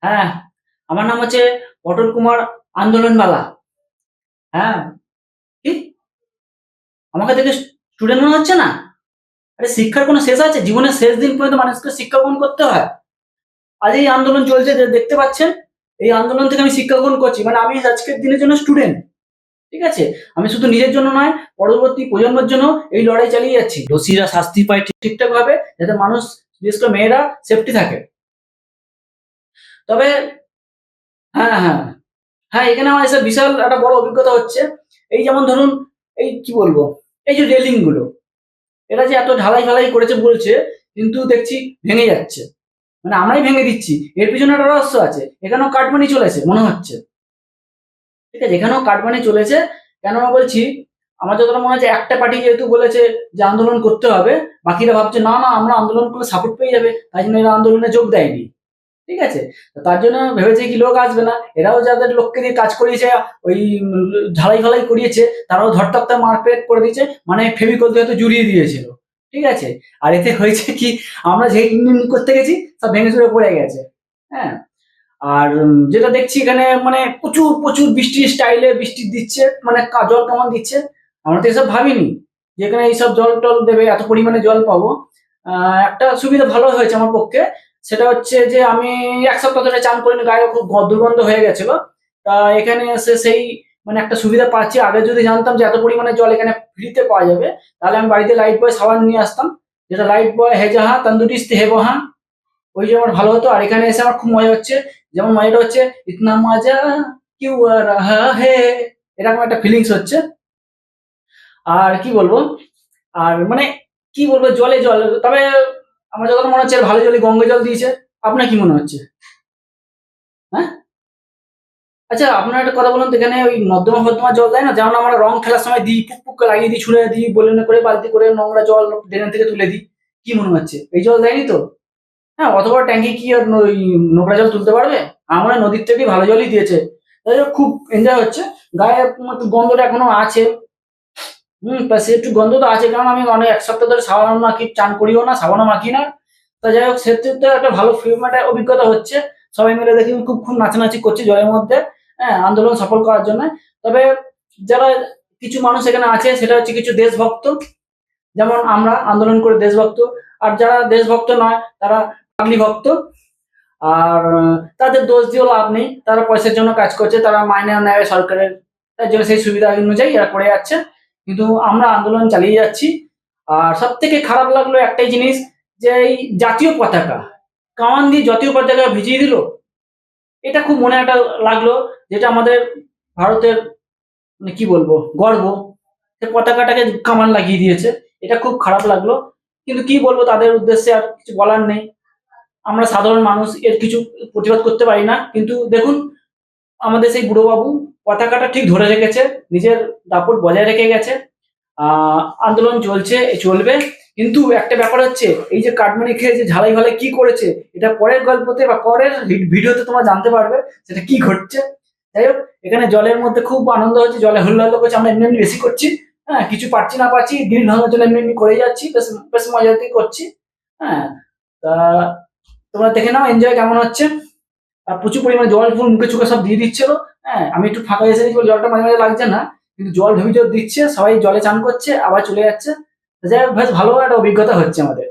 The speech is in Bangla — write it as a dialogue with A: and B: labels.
A: হ্যাঁ, আমার নাম হচ্ছে পটল কুমার আন্দোলনবালা। হ্যাঁ, কি আমাকে দেখে স্টুডেন্ট মনে হচ্ছে না? আরে শিক্ষার কোনো শেষ আছে? জীবনের শেষ দিন পর্যন্ত মানুষকে শিক্ষা গ্রহণ করতে হয়। আজ এই আন্দোলন চলছে যে দেখতে পাচ্ছেন, এই আন্দোলন থেকে আমি শিক্ষা গ্রহণ করছি, মানে আমি আজকের দিনের জন্য স্টুডেন্ট। ঠিক আছে, আমি শুধু নিজের জন্য নয়, পরবর্তী প্রজন্মের জন্য এই লড়াই চালিয়ে যাচ্ছি। দোষীরা শাস্তি পায় ঠিকঠাক ভাবে, যাতে মানুষ, বিশেষ করে মেয়েরা, সেফটি থাকে। তবে হ্যাঁ, হ্যাঁ, হ্যাঁ, এখানে আমার এসে বিশাল একটা বড় অভিজ্ঞতা হচ্ছে। এই যেমন ধরুন, এই কি বলবো, এই যে রেলিং গুলো, এরা যে এত ঢালাই ফালাই করেছে বলছে, কিন্তু দেখছি ভেঙে যাচ্ছে। মানে আমরাই ভেঙে দিচ্ছি। এর পিছনে একটা রহস্য আছে, এখানেও কাটমানি চলেছে মনে হচ্ছে। ঠিক আছে, এখানেও কাটমানি চলেছে। কেন বলছি, আমার যতটা মনে হচ্ছে একটা পার্টি যেহেতু বলেছে যে আন্দোলন করতে হবে, বাকিরা ভাবছে না না আমরা আন্দোলন করলে সাপোর্ট পেয়ে যাবে, তাই জন্য এরা আন্দোলনে যোগ দেয়নি। ঠিক আছে, তো তার জন্য ভেবেছে কি লোক আসবে না, এরাও যাদের লোককে দিয়ে কাজ করিয়েছে, ওই ঢালাই ফালাই করিয়েছে, তারাও ধরতক্তা মারপেট করে দিয়েছে, মানে ফেভিকল দিয়ে হয়তো জুড়িয়ে দিয়েছিল। ঠিক আছে, আর এতে হয়েছে কি, আমরা যে ইঞ্জিন করতে গেছি সব ভেঙে চুরে পড়ে গেছে। হ্যাঁ, আর যেটা দেখছি এখানে, মানে প্রচুর প্রচুর বৃষ্টি স্টাইলে বৃষ্টি দিচ্ছে, মানে জল কেমন দিচ্ছে। আমরা তো এসব ভাবিনি যে এখানে এইসব জল টল দেবে, এত পরিমাণে জল পাবো। একটা সুবিধা ভালো হয়েছে আমার পক্ষে, সেটা হচ্ছে যে আমি এক সপ্তাহ ধরে চান করিনি, গায়ে খুব দুর্গন্ধ হয়ে গেছিল। তা এখানে এসে সেই, মানে একটা সুবিধা পাচ্ছি। আগে যদি জানতাম যে এত পরিমাণে জল এখানে ফ্রিতে পাওয়া যাবে, তাহলে আমি বাড়িতে লাইট বয় সাবান নিয়ে আসতাম, যেটা লাইট বয় হে যাহা তন্দুরিস্ত হে বহা, ওই যে আমার ভালো হতো। আর এখানে এসে আমার খুব মজা হচ্ছে, যেমন মজাটা হচ্ছে, ইতনা মজা কিউ আ রাহা হে, এরকম একটা ফিলিংস হচ্ছে। আর কি বলবো, আর মানে কি বলবো, জলে জল। তবে আমার যতটা মনে হচ্ছে এর ভালো জলই গঙ্গা জল দিয়েছে। আপনার কি মনে হচ্ছে? হ্যাঁ, আচ্ছা আপনার একটা কথা বলুন তো, এখানে ওই নর্দমা ফর্দমা জল দেয় না, যেমন আমরা রং খেলার সময় দিই, পুক পুক করে লাগিয়ে দিই, ছুঁড়ে দিই, বলুনে করে বালতি করে নোংরা জল ড্রেন থেকে তুলে দিই, কি মনে হচ্ছে এই জল দেয়নি তো? হ্যাঁ, অত বড় ট্যাঙ্কি কি আর ওই নোংরা জল তুলতে পারবে? আমার মনে হয় নদীর থেকেই ভালো জলই দিয়েছে। তাই জন্য খুব এনজয় হচ্ছে। গায়ে একটু গন্ধটা এখনো আছে। তা সে একটু গন্ধ তো আছে, কারণ আমি অনেক এক সপ্তাহ ধরে সাবান মাখি, চান করিও না, সাবানও মাখি না। তা যাই হোক, সেক্ষেত্রে একটা ভালো একটা অভিজ্ঞতা হচ্ছে। সবাই মিলে দেখি খুব খুব নাচানাচি করছে জলের মধ্যে। হ্যাঁ, আন্দোলন সফল করার জন্য। তবে যারা কিছু মানুষ এখানে আছে, সেটা হচ্ছে কিছু দেশভক্ত, যেমন আমরা আন্দোলন করে দেশভক্ত। আর যারা দেশভক্ত নয়, তারা পাগলি ভক্ত। আর তাদের দোষ দিয়েও লাভ নেই, তারা পয়সার জন্য কাজ করছে, তারা মাইনেও নেয় সরকারের, তার জন্য সেই সুবিধা অনুযায়ী এরা করে যাচ্ছে। কিন্তু আমরা আন্দোলন চালিয়ে যাচ্ছি। আর সব থেকে খারাপ লাগলো একটাই জিনিস, যে এই জাতীয় পতাকা, কামান দিয়ে জাতীয় পতাকা ভিজিয়ে দিল। এটা খুব মনে একটা লাগলো, যেটা আমাদের ভারতের, মানে কি বলবো, গর্ব, সে পতাকাটাকে কামান লাগিয়ে দিয়েছে। এটা খুব খারাপ লাগলো। কিন্তু কি বলবো, তাদের উদ্দেশ্যে আর কিছু বলার নেই। আমরা সাধারণ মানুষ, এর কিছু প্রতিবাদ করতে পারি না। কিন্তু দেখুন, আমাদের সেই বুড়ো বাবু পতাকাটা ঠিক ধরে রেখেছে, নিজের দাপট বজায় রেখে গেছে। আন্দোলন চলছে, চলবে। কিন্তু একটা ব্যাপার হচ্ছে, এই যে কাটমানি খেয়ে যে ঝালাই ভালাই কি করেছে, এটা পরের গল্পতে বা পরের ভিডিওতে তোমরা জানতে পারবে সেটা কি ঘটছে। যাই হোক, এখানে জলের মধ্যে খুব আনন্দ হচ্ছে, জলে হল্লা করছে, আমরা এমনি এমনি বেশি করছি। হ্যাঁ, কিছু পারছি না পারছি, ডিল ভাঙার জন্য এমনি এমনি করে যাচ্ছি, বেশ বেশ মজাতেই করছি। হ্যাঁ, তা তোমরা দেখে নাও এনজয় কেমন হচ্ছে। আর প্রচুর পরিমাণে জল ফুল মুখে চোখে সব দিয়ে দিচ্ছিল। হ্যাঁ, আমি একটু ফাঁকা এসে গেছি বলে জলটা মাঝে মাঝে লাগছে না, কিন্তু জল ভেবে দিচ্ছে, সবাই জলে চান করছে, আবার চলে যাচ্ছে। যাই হোক, বেশ ভালো একটা অভিজ্ঞতা হচ্ছে আমাদের।